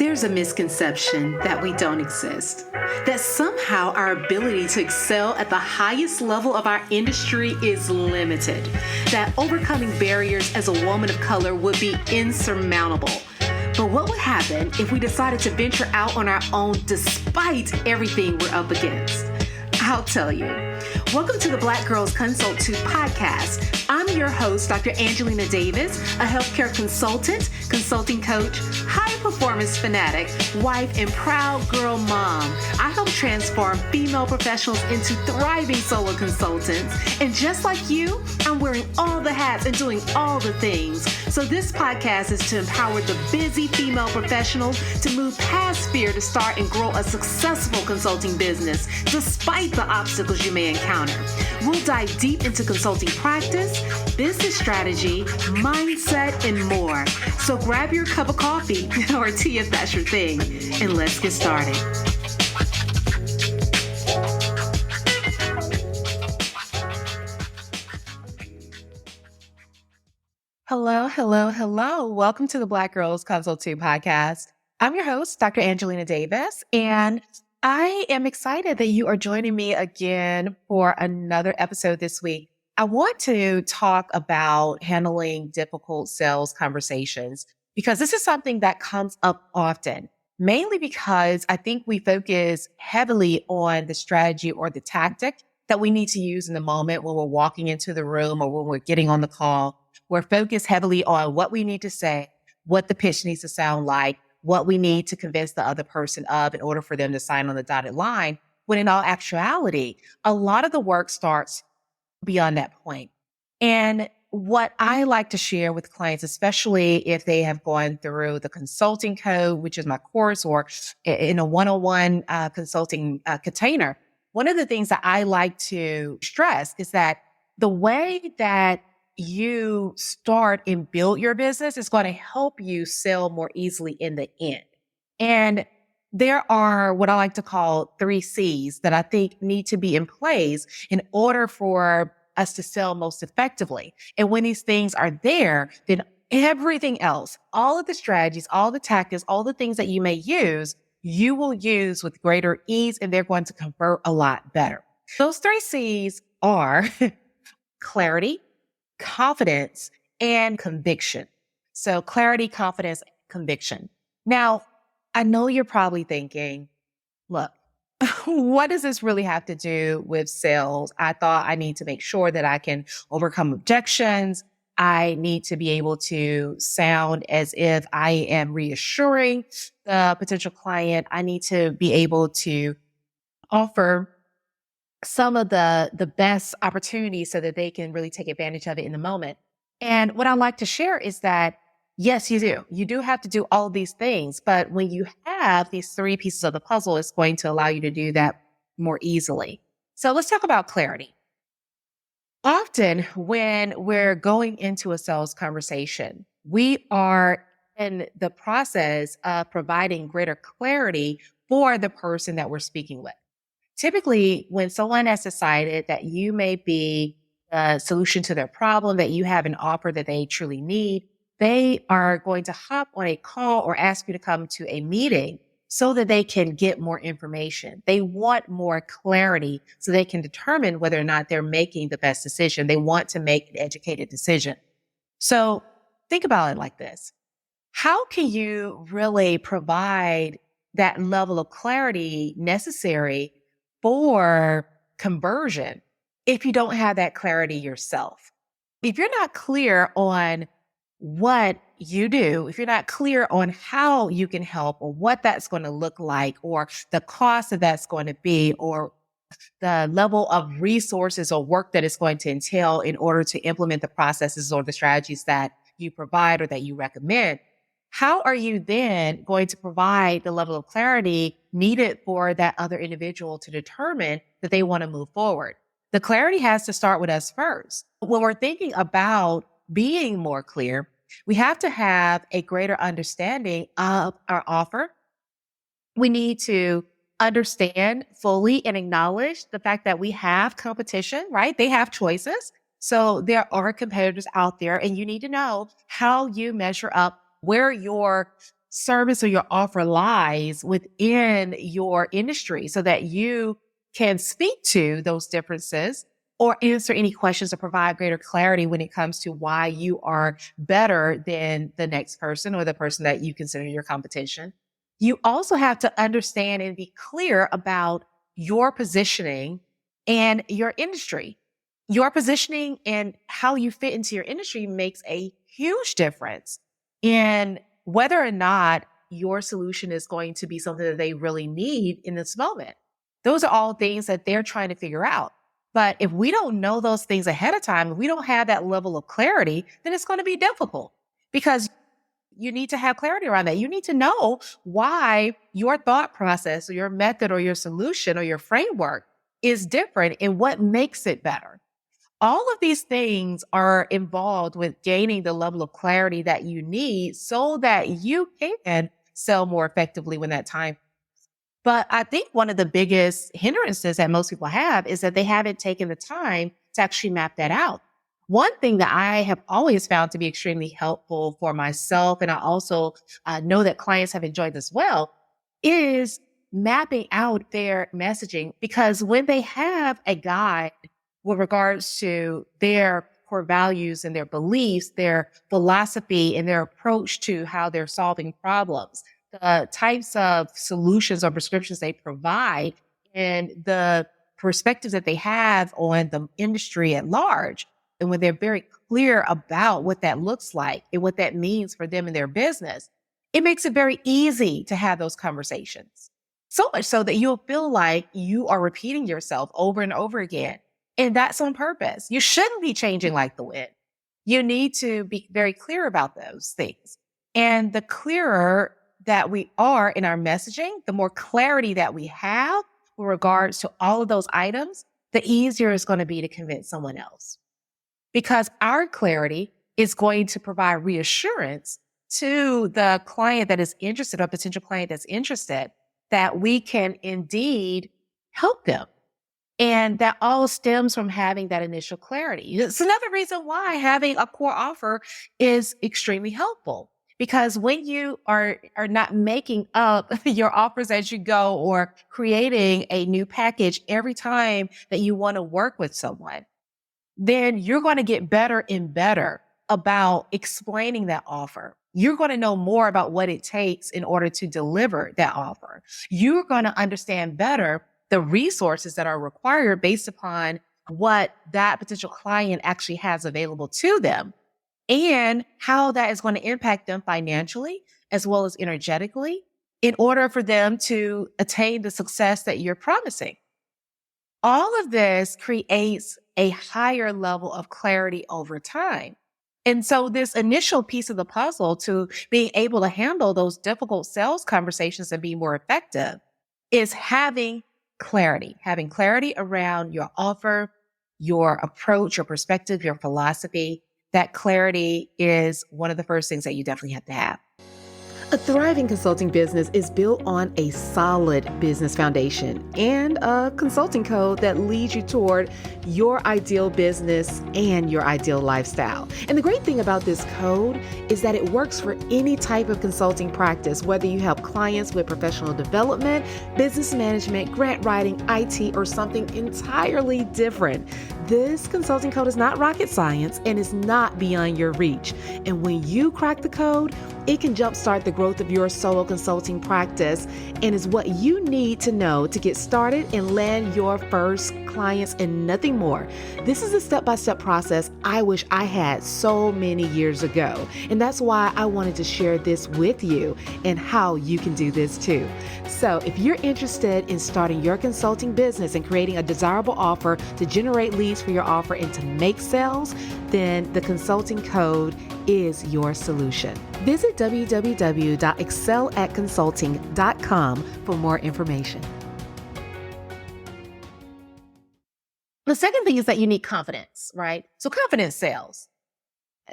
There's a misconception that we don't exist, that somehow our ability to excel at the highest level of our industry is limited, that overcoming barriers as a woman of color would be insurmountable. But what would happen if we decided to venture out on our own despite everything we're up against? I'll tell you. Welcome to the Black Girls Consult 2 podcast. I'm your host, Dr. Angelina Davis, a healthcare consultant, consulting coach, high performance fanatic, wife, and proud girl mom. I help transform female professionals into thriving solo consultants. And just like you, I'm wearing all the hats and doing all the things. So this podcast is to empower the busy female professional to move past fear to start and grow a successful consulting business, despite the obstacles you may encounter. We'll dive deep into consulting practice, business strategy, mindset, and more. So grab your cup of coffee or tea if that's your thing, and let's get started. Hello. Welcome to the Black Girls Consult 2 podcast. I'm your host, Dr. Angelina Davis, and I am excited that you are joining me again for another episode this week. I want to talk about handling difficult sales conversations because this is something that comes up often, mainly because I think we focus heavily on the strategy or the tactic that we need to use in the moment when we're walking into the room or when we're getting on the call. We're focused heavily on what we need to say, what the pitch needs to sound like, what we need to convince the other person of in order for them to sign on the dotted line, when in all actuality, a lot of the work starts beyond that point. And what I like to share with clients, especially if they have gone through the consulting code, which is my course, or in a one-on-one consulting container, one of the things that I like to stress is that the way that you start and build your business is going to help you sell more easily in the end. And there are what I like to call 3 C's that I think need to be in place in order for us to sell most effectively. And when these things are there, then everything else, all of the strategies, all the tactics, all the things that you may use, you will use with greater ease, and they're going to convert a lot better. Those 3 C's are clarity, confidence, and conviction. So clarity, confidence, conviction. Now, I know you're probably thinking, look, what does this really have to do with sales? I thought I need to make sure that I can overcome objections. I need to be able to sound as if I am reassuring the potential client. I need to be able to offer some of the best opportunities so that they can really take advantage of it in the moment. And what I like to share is that, yes, you do. You do have to do all of these things. But when you have these 3 pieces of the puzzle, it's going to allow you to do that more easily. So let's talk about clarity. Often when we're going into a sales conversation, we are in the process of providing greater clarity for the person that we're speaking with. Typically, when someone has decided that you may be a solution to their problem, that you have an offer that they truly need, they are going to hop on a call or ask you to come to a meeting so that they can get more information. They want more clarity so they can determine whether or not they're making the best decision. They want to make an educated decision. So think about it like this. How can you really provide that level of clarity necessary for conversion if you don't have that clarity yourself? If you're not clear on what you do, if you're not clear on how you can help or what that's going to look like or the cost that that's going to be or the level of resources or work that it's going to entail in order to implement the processes or the strategies that you provide or that you recommend, how are you then going to provide the level of clarity needed for that other individual to determine that they want to move forward? The clarity has to start with us first. When we're thinking about being more clear, we have to have a greater understanding of our offer. We need to understand fully and acknowledge the fact that we have competition, right? They have choices. So there are competitors out there, and you need to know how you measure up, where your service or your offer lies within your industry so that you can speak to those differences or answer any questions or provide greater clarity when it comes to why you are better than the next person or the person that you consider your competition. You also have to understand and be clear about your positioning and your industry. Your positioning and how you fit into your industry makes a huge difference in whether or not your solution is going to be something that they really need in this moment. Those are all things that they're trying to figure out. But if we don't know those things ahead of time, if we don't have that level of clarity, then it's going to be difficult because you need to have clarity around that. You need to know why your thought process or your method or your solution or your framework is different and what makes it better. All of these things are involved with gaining the level of clarity that you need so that you can sell more effectively when that time. But I think one of the biggest hindrances that most people have is that they haven't taken the time to actually map that out. One thing that I have always found to be extremely helpful for myself, and I also know that clients have enjoyed this well, is mapping out their messaging. Because when they have a guide with regards to their core values and their beliefs, their philosophy and their approach to how they're solving problems, the types of solutions or prescriptions they provide, and the perspectives that they have on the industry at large. And when they're very clear about what that looks like and what that means for them and their business, it makes it very easy to have those conversations. So much so that you'll feel like you are repeating yourself over and over again. And that's on purpose. You shouldn't be changing like the wind. You need to be very clear about those things. And the clearer that we are in our messaging, the more clarity that we have with regards to all of those items, the easier it's going to be to convince someone else. Because our clarity is going to provide reassurance to the client that is interested or potential client that's interested that we can indeed help them. And that all stems from having that initial clarity. It's another reason why having a core offer is extremely helpful. Because when you are not making up your offers as you go or creating a new package every time that you want to work with someone, then you're going to get better and better about explaining that offer. You're going to know more about what it takes in order to deliver that offer. You're going to understand better the resources that are required based upon what that potential client actually has available to them and how that is going to impact them financially as well as energetically in order for them to attain the success that you're promising. All of this creates a higher level of clarity over time. And so this initial piece of the puzzle to being able to handle those difficult sales conversations and be more effective is having clarity around your offer, your approach, your perspective, your philosophy. That clarity is one of the first things that you definitely have to have. A thriving consulting business is built on a solid business foundation and a consulting code that leads you toward your ideal business and your ideal lifestyle. And the great thing about this code is that it works for any type of consulting practice, whether you help clients with professional development, business management, grant writing, IT, or something entirely different. This consulting code is not rocket science and is not beyond your reach. And when you crack the code, it can jumpstart the growth of your solo consulting practice and is what you need to know to get started and land your first clients and nothing more. This is a step-by-step process I wish I had so many years ago. And that's why I wanted to share this with you and how you can do this too. So if you're interested in starting your consulting business and creating a desirable offer to generate leads for your offer and to make sales, then the consulting code is your solution. Visit www.excelatconsulting.com for more information. The second thing is that you need confidence, right? So confidence sells.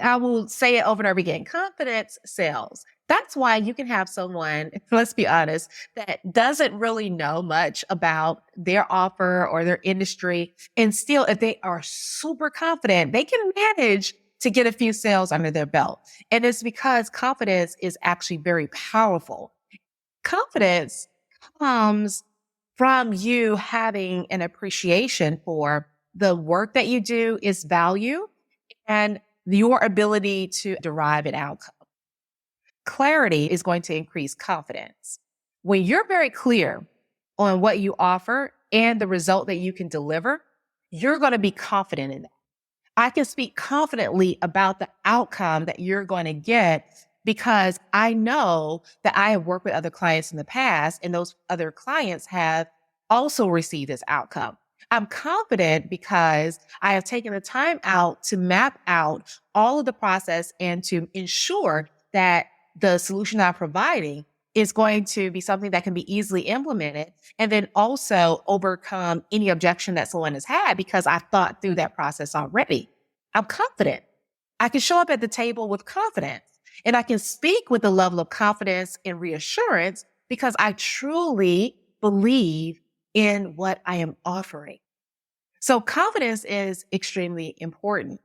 I will say it over and over again. Confidence sells. That's why you can have someone, let's be honest, that doesn't really know much about their offer or their industry. And still, if they are super confident, they can manage to get a few sales under their belt. And it's because confidence is actually very powerful. Confidence comes from you having an appreciation for the work that you do is value and your ability to derive an outcome. Clarity is going to increase confidence. When you're very clear on what you offer and the result that you can deliver, you're going to be confident in that. I can speak confidently about the outcome that you're going to get because I know that I have worked with other clients in the past and those other clients have also received this outcome. I'm confident because I have taken the time out to map out all of the process and to ensure that the solution I'm providing is going to be something that can be easily implemented and then also overcome any objection that someone has had because I thought through that process already. I'm confident. I can show up at the table with confidence and I can speak with a level of confidence and reassurance because I truly believe in what I am offering. So confidence is extremely important.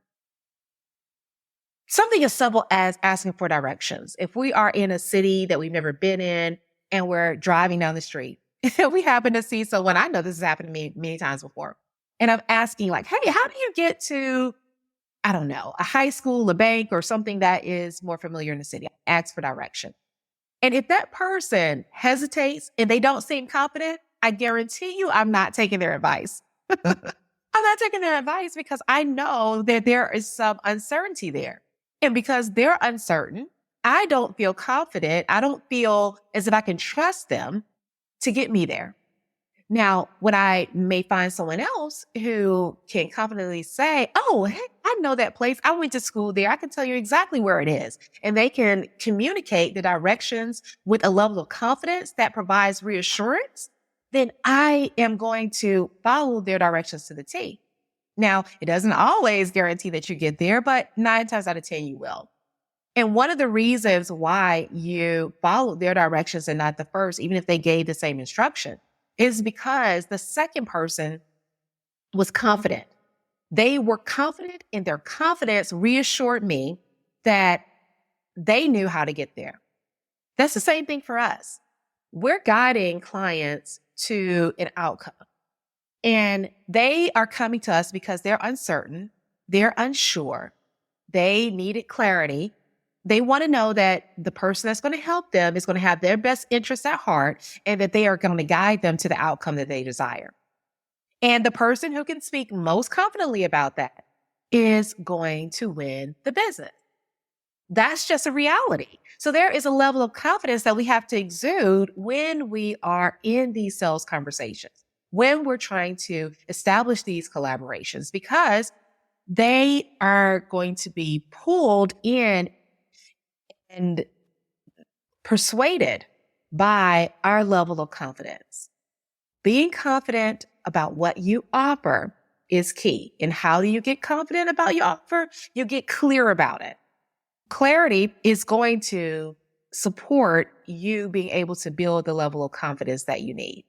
Something as simple as asking for directions. If we are in a city that we've never been in and we're driving down the street, and we happen to see someone, I know this has happened to me many times before, and I'm asking like, hey, how do you get to, I don't know, a high school, a bank, or something that is more familiar in the city? Ask for direction. And if that person hesitates and they don't seem confident, I guarantee you I'm not taking their advice. I'm not taking their advice because I know that there is some uncertainty there. And because they're uncertain, I don't feel confident. I don't feel as if I can trust them to get me there. Now, when I may find someone else who can confidently say, oh, hey, I know that place. I went to school there. I can tell you exactly where it is. And they can communicate the directions with a level of confidence that provides reassurance, then I am going to follow their directions to the T. Now, it doesn't always guarantee that you get there, but 9 times out of 10, you will. And one of the reasons why you follow their directions and not the first, even if they gave the same instruction, is because the second person was confident. They were confident and their confidence reassured me that they knew how to get there. That's the same thing for us. We're guiding clients to an outcome and they are coming to us because they're uncertain, they're unsure, they needed clarity. They want to know that the person that's going to help them is going to have their best interests at heart and that they are going to guide them to the outcome that they desire. And the person who can speak most confidently about that is going to win the business. That's just a reality. So there is a level of confidence that we have to exude when we are in these sales conversations, when we're trying to establish these collaborations, because they are going to be pulled in and persuaded by our level of confidence. Being confident about what you offer is key. And how do you get confident about your offer? You get clear about it. Clarity is going to support you being able to build the level of confidence that you need.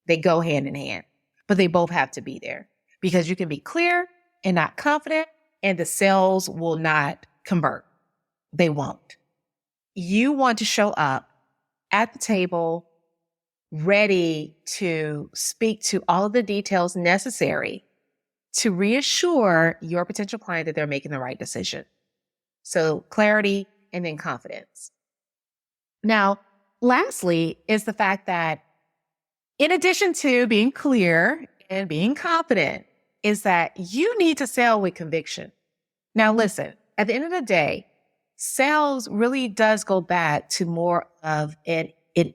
They go hand in hand, but they both have to be there because you can be clear and not confident and the sales will not convert. They won't. You want to show up at the table ready to speak to all of the details necessary to reassure your potential client that they're making the right decision. So clarity and then confidence. Now, lastly is the fact that in addition to being clear and being confident is that you need to sell with conviction. Now, listen, at the end of the day, sales really does go back to more of an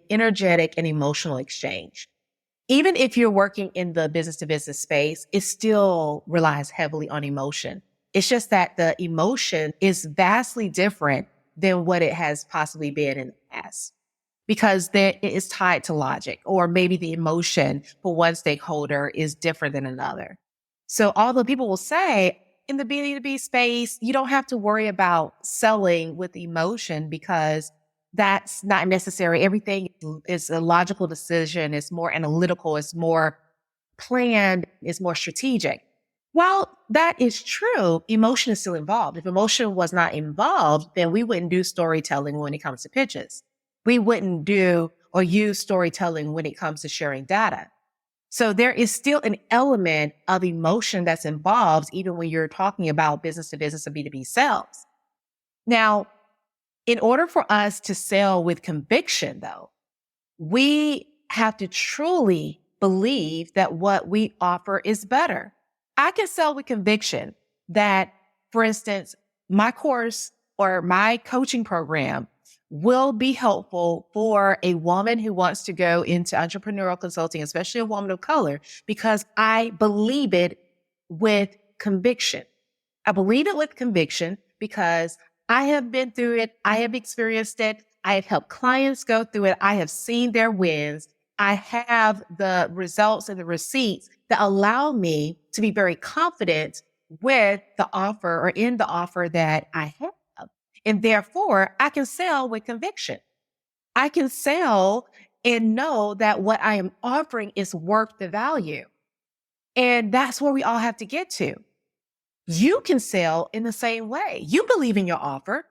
energetic and emotional exchange. Even if you're working in the business to business space, it still relies heavily on emotion. It's just that the emotion is vastly different than what it has possibly been in the past because it is tied to logic, or maybe the emotion for one stakeholder is different than another. So although people will say in the B2B space, you don't have to worry about selling with emotion because that's not necessary. Everything is a logical decision. It's more analytical. It's more planned. It's more strategic. While that is true, emotion is still involved. If emotion was not involved, then we wouldn't do storytelling when it comes to pitches. We wouldn't do or use storytelling when it comes to sharing data. So there is still an element of emotion that's involved, even when you're talking about business to business or B2B sales. Now, in order for us to sell with conviction, though, we have to truly believe that what we offer is better. I can sell with conviction that, for instance, my course or my coaching program will be helpful for a woman who wants to go into entrepreneurial consulting, especially a woman of color, because I believe it with conviction. I believe it with conviction because I have been through it. I have experienced it. I have helped clients go through it. I have seen their wins. I have the results and the receipts that allow me to be very confident with the offer or in the offer that I have. And therefore, I can sell with conviction. I can sell and know that what I am offering is worth the value. And that's where we all have to get to. You can sell in the same way. You believe in your offer.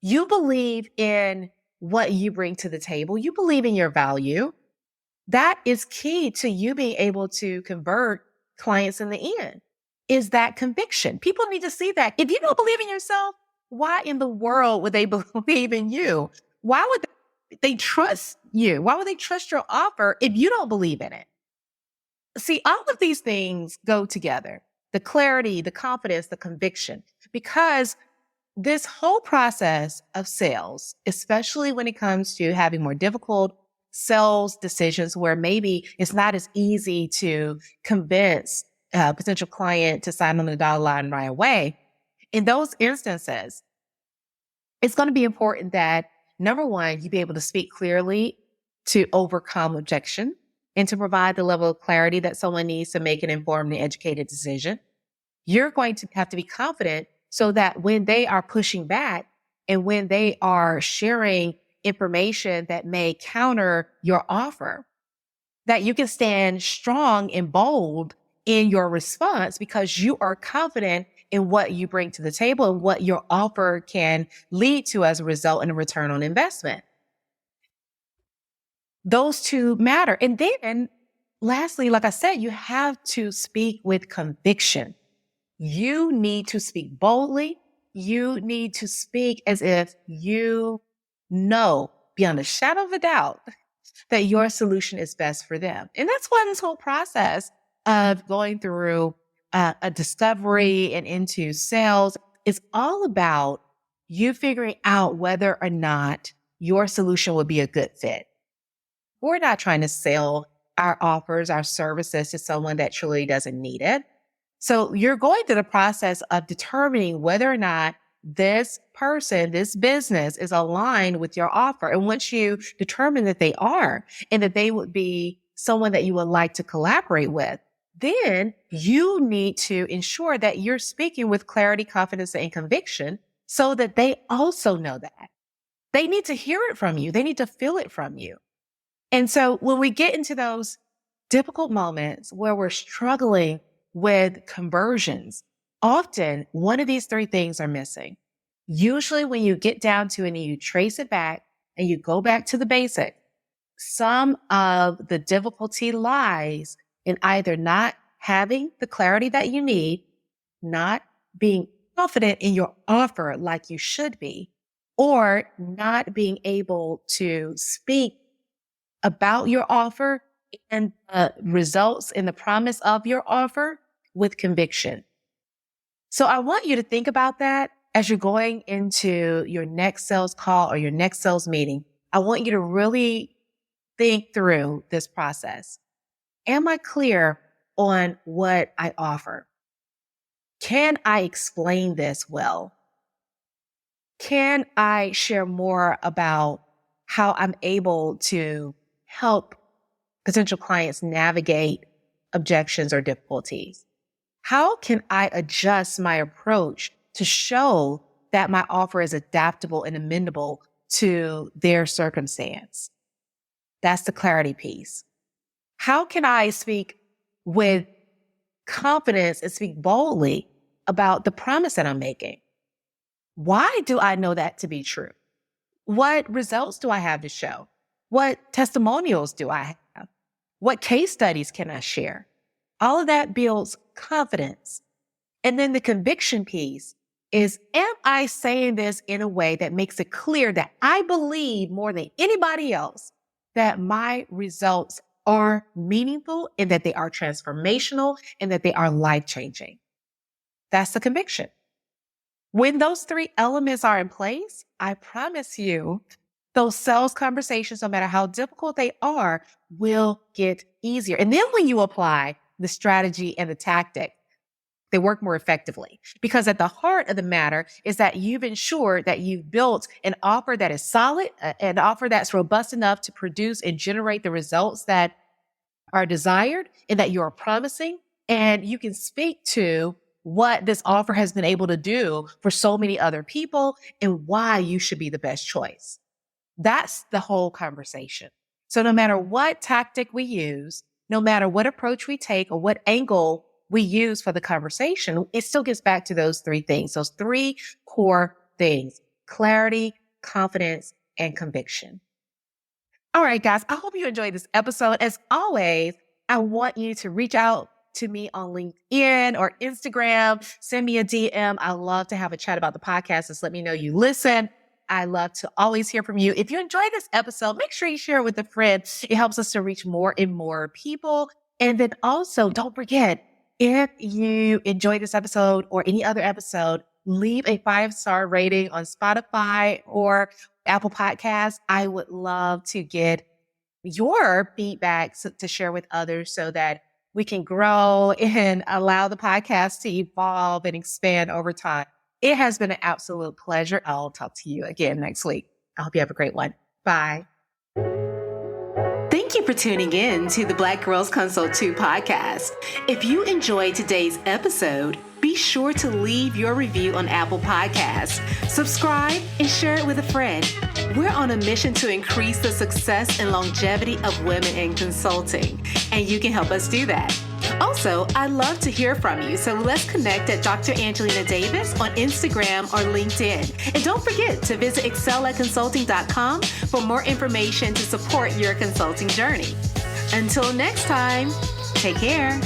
You believe in what you bring to the table. You believe in your value. That is key to you being able to convert clients in the end, is that conviction. People need to see that. If you don't believe in yourself, why in the world would they believe in you? Why would they trust you? Why would they trust your offer if you don't believe in it? See, all of these things go together. The clarity, the confidence, the conviction, because this whole process of sales, especially when it comes to having more difficult sales decisions where maybe it's not as easy to convince a potential client to sign on the dotted line right away. In those instances, it's going to be important that, number one, you be able to speak clearly to overcome objection and to provide the level of clarity that someone needs to make an informed and educated decision. You're going to have to be confident so that when they are pushing back and when they are sharing information that may counter your offer, that you can stand strong and bold in your response because you are confident in what you bring to the table and what your offer can lead to as a result in a return on investment. Those two matter. And then lastly, like I said, you have to speak with conviction. You need to speak boldly. You need to speak as if you know beyond a shadow of a doubt that your solution is best for them. And that's why this whole process of going through a discovery and into sales is all about you figuring out whether or not your solution would be a good fit. We're not trying to sell our offers, our services to someone that truly doesn't need it. So you're going through the process of determining whether or not this person, this business is aligned with your offer. And once you determine that they are and that they would be someone that you would like to collaborate with, then you need to ensure that you're speaking with clarity, confidence, and conviction so that they also know that. They need to hear it from you. They need to feel it from you. And so when we get into those difficult moments where we're struggling with conversions, often one of these three things are missing. Usually when you get down to it and you trace it back and you go back to the basic, some of the difficulty lies in either not having the clarity that you need, not being confident in your offer like you should be, or not being able to speak about your offer and the results and the promise of your offer with conviction. So I want you to think about that as you're going into your next sales call or your next sales meeting. I want you to really think through this process. Am I clear on what I offer? Can I explain this well? Can I share more about how I'm able to help potential clients navigate objections or difficulties? How can I adjust my approach to show that my offer is adaptable and amendable to their circumstance? That's the clarity piece. How can I speak with confidence and speak boldly about the promise that I'm making. Why do I know that to be true? What results do I have to show? What testimonials do I have? What case studies can I share? All of that builds confidence. And then the conviction piece is, am I saying this in a way that makes it clear that I believe more than anybody else that my results are meaningful and that they are transformational and that they are life-changing? That's the conviction. When those three elements are in place, I promise you, those sales conversations, no matter how difficult they are, will get easier. And then when you apply the strategy and the tactic, they work more effectively, because at the heart of the matter is that you've ensured that you've built an offer that is solid, an offer that's robust enough to produce and generate the results that are desired and that you're promising. And you can speak to what this offer has been able to do for so many other people and why you should be the best choice. That's the whole conversation. So no matter what tactic we use, no matter what approach we take or what angle we use for the conversation, it still gets back to those three things, those three core things: clarity, confidence, and conviction. All right, guys, I hope you enjoyed this episode. As always, I want you to reach out to me on LinkedIn or Instagram. Send me a DM. I love to have a chat about the podcast. Just let me know you listen. I love to always hear from you. If you enjoyed this episode, make sure you share it with a friend. It helps us to reach more and more people. And then also, don't forget, if you enjoyed this episode or any other episode, leave a 5-star rating on Spotify or Apple Podcasts. I would love to get your feedback to share with others so that we can grow and allow the podcast to evolve and expand over time. It has been an absolute pleasure. I'll talk to you again next week. I hope you have a great one. Bye. Thank you for tuning in to the Black Girls Consult 2 podcast. If you enjoyed today's episode, be sure to leave your review on Apple Podcasts, subscribe, and share it with a friend. We're on a mission to increase the success and longevity of women in consulting, and you can help us do that. Also, I'd love to hear from you, so let's connect at Dr. Angelina Davis on Instagram or LinkedIn. And don't forget to visit excelatconsulting.com for more information to support your consulting journey. Until next time, take care.